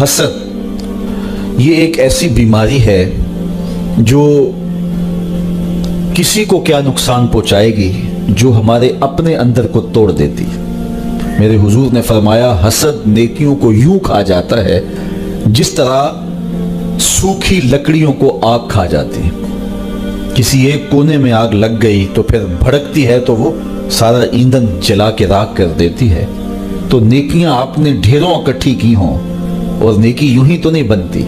حسد یہ ایک ایسی بیماری ہے جو کسی کو کیا نقصان پہنچائے گی جو ہمارے اپنے اندر کو توڑ دیتی. میرے حضور نے فرمایا حسد نیکیوں کو یوں کھا جاتا ہے جس طرح سوکھی لکڑیوں کو آگ کھا جاتی. کسی ایک کونے میں آگ لگ گئی تو پھر بھڑکتی ہے تو وہ سارا ایندھن جلا کے راکھ کر دیتی ہے. تو نیکیاں آپ نے ڈھیروں اکٹھی کی ہوں اور نیکی یوں ہی تو نہیں بنتی.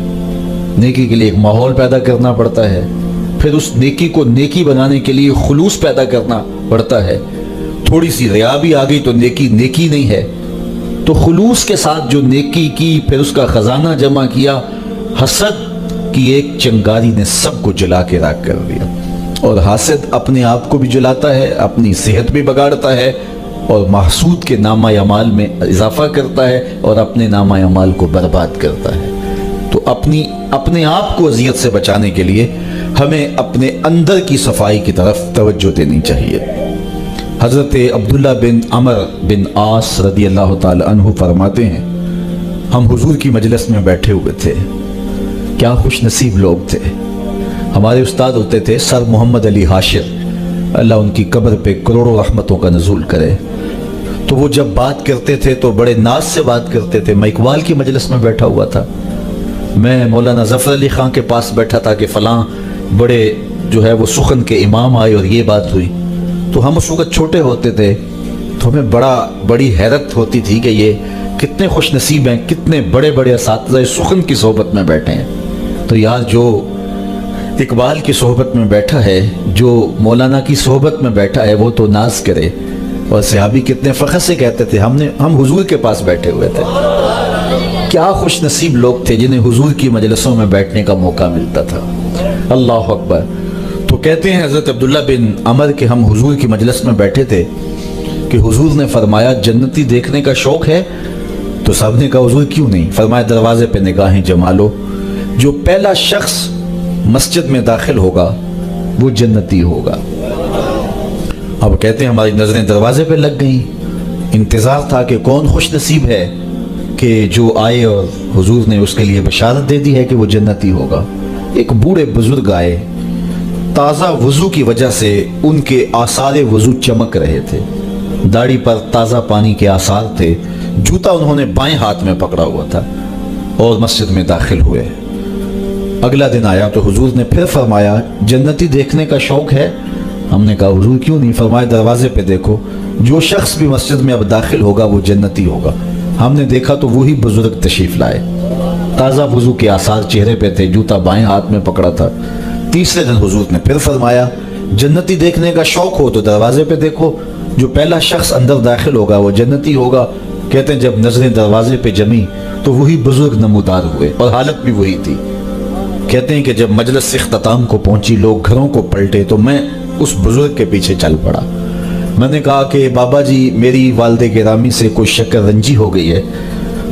نیکی کے لیے ایک ماحول پیدا کرنا پڑتا ہے, پھر اس نیکی کو نیکی بنانے کے لیے خلوص پیدا کرنا پڑتا ہے. تھوڑی سی ریا بھی آ گئی تو نیکی نیکی نہیں ہے. تو خلوص کے ساتھ جو نیکی کی, پھر اس کا خزانہ جمع کیا, حسد کی ایک چنگاری نے سب کو جلا کے راکھ کر دیا. اور حاسد اپنے آپ کو بھی جلاتا ہے, اپنی صحت بھی بگاڑتا ہے, اور محسود کے نامہ اعمال میں اضافہ کرتا ہے اور اپنے نامہ اعمال کو برباد کرتا ہے. تو اپنے آپ کو اذیت سے بچانے کے لیے ہمیں اپنے اندر کی صفائی کی طرف توجہ دینی چاہیے. حضرت عبداللہ بن عمر بن عاص رضی اللہ تعالی عنہ فرماتے ہیں, ہم حضور کی مجلس میں بیٹھے ہوئے تھے. کیا خوش نصیب لوگ تھے. ہمارے استاد ہوتے تھے سر محمد علی حاشر, اللہ ان کی قبر پہ کروڑوں رحمتوں کا نزول کرے. تو وہ جب بات کرتے تھے تو بڑے ناز سے بات کرتے تھے. میں اقبال کی مجلس میں بیٹھا ہوا تھا, میں مولانا ظفر علی خان کے پاس بیٹھا تھا کہ فلاں بڑے جو ہے وہ سخن کے امام آئے اور یہ بات ہوئی. تو ہم اس وقت چھوٹے ہوتے تھے تو ہمیں بڑی حیرت ہوتی تھی کہ یہ کتنے خوش نصیب ہیں, کتنے بڑے بڑے اساتذہ سخن کی صحبت میں بیٹھے ہیں. تو یار جو اقبال کی صحبت میں بیٹھا ہے, جو مولانا کی صحبت میں بیٹھا ہے, وہ تو ناز کرے. اور صحابی کتنے فخر سے کہتے تھے ہم حضور کے پاس بیٹھے ہوئے تھے. کیا خوش نصیب لوگ تھے جنہیں حضور کی مجلسوں میں بیٹھنے کا موقع ملتا تھا. اللہ اکبر. تو کہتے ہیں حضرت عبداللہ بن عمر کہ ہم حضور کی مجلس میں بیٹھے تھے کہ حضور نے فرمایا جنتی دیکھنے کا شوق ہے. تو سب نے کہا حضور کیوں نہیں. فرمایا دروازے پہ نگاہیں جما لو, جو پہلا شخص مسجد میں داخل ہوگا وہ جنتی ہوگا. اب کہتے ہیں ہماری نظریں دروازے پہ لگ گئیں. انتظار تھا کہ کون خوش نصیب ہے کہ جو آئے اور حضور نے اس کے لیے بشارت دے دی ہے کہ وہ جنتی ہوگا. ایک بوڑھے بزرگ آئے, تازہ وضو کی وجہ سے ان کے آثار وضو چمک رہے تھے. داڑھی پر تازہ پانی کے آثار تھے. جوتا انہوں نے بائیں ہاتھ میں پکڑا ہوا تھا اور مسجد میں داخل ہوئے. اگلا دن آیا تو حضور نے پھر فرمایا جنتی دیکھنے کا شوق ہے. ہم نے کہا حضور کیوں نہیں. فرمایا دروازے پہ دیکھو, جو شخص بھی مسجد میں اب داخل ہوگا وہ جنتی ہوگا. ہم نے دیکھا تو وہی بزرگ تشریف لائے, تازہ وضو کے آثار چہرے پہ تھے, جوتا بائیں ہاتھ میں پکڑا تھا. تیسرے دن حضور نے پھر فرمایا جنتی دیکھنے کا شوق ہو تو دروازے پہ دیکھو, جو پہلا شخص اندر داخل ہوگا وہ جنتی ہوگا. کہتے ہیں جب نظریں دروازے پہ جمی تو وہی بزرگ نمودار ہوئے اور حالت بھی وہی تھی. کہتے ہیں کہ جب مجلس اختتام کو پہنچی, لوگ گھروں کو پلٹے, تو میں اس بزرگ کے پیچھے چل پڑا. میں نے کہا کہ بابا جی میری والد گرامی سے کوئی شکر رنجی ہو گئی ہے,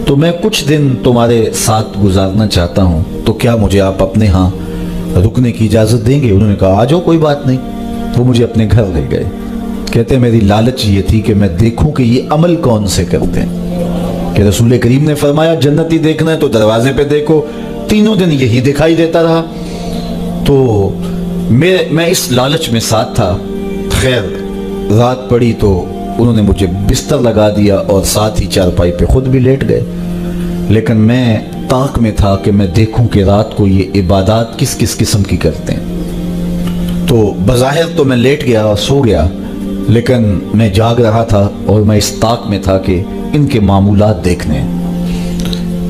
تو میں کچھ دن تمہارے ساتھ گزارنا چاہتا ہوں, تو کیا مجھے آپ اپنے ہاں رکنے کی اجازت دیں گے. انہوں نے کہا آ جاؤ کوئی بات نہیں. وہ مجھے اپنے گھر لے گئے. کہتے ہیں میری لالچ یہ تھی کہ میں دیکھوں کہ یہ عمل کون سے کرتے ہیں. کہ رسول کریم نے فرمایا جنتی دیکھنا ہے تو دروازے پہ دیکھو. تینوں دن یہی دکھائی دیتا رہا. تو میں اس لالچ میں ساتھ تھا. خیر رات پڑی تو انہوں نے مجھے بستر لگا دیا اور ساتھ ہی چارپائی پہ خود بھی لیٹ گئے. لیکن میں طاق میں تھا کہ میں دیکھوں کہ رات کو یہ عبادات کس کس قسم کی کرتے ہیں. تو بظاہر تو میں لیٹ گیا اور سو گیا, لیکن میں جاگ رہا تھا اور میں اس طاق میں تھا کہ ان کے معمولات دیکھنے.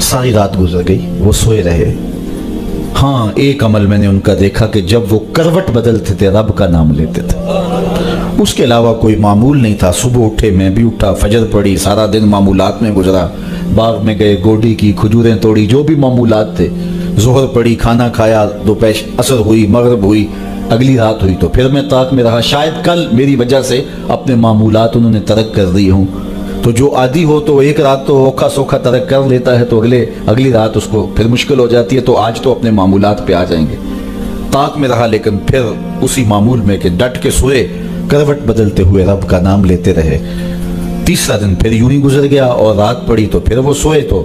ساری رات گزر گئی, وہ سوئے رہے. ہاں ایک عمل میں نے ان کا دیکھا کہ جب وہ کروٹ بدلتے تھے رب کا نام لیتے تھے. اس کے علاوہ کوئی معمول نہیں تھا. صبح اٹھے, میں بھی اٹھا, فجر پڑی, سارا دن معمولات میں گزرا. باغ میں گئے, گوڈی کی, کھجوریں توڑی, جو بھی معمولات تھے. ظہر پڑی, کھانا کھایا, دوپہر عصر ہوئی, مغرب ہوئی, اگلی رات ہوئی. تو پھر میں طاق میں رہا. شاید کل میری وجہ سے اپنے معمولات انہوں نے ترک کر دی ہوں. تو جو عادی ہو تو ایک رات تو اوکھا سوکھا ترک کر لیتا ہے, تو اگلی رات اس کو پھر مشکل ہو جاتی ہے. تو آج تو اپنے معمولات پہ آ جائیں گے. طاق میں رہا, لیکن پھر اسی معمول میں کہ ڈٹ کے سوئے, کروٹ بدلتے ہوئے رب کا نام لیتے رہے. تیسرا دن پھر یوں ہی گزر گیا اور رات پڑی تو پھر وہ سوئے. تو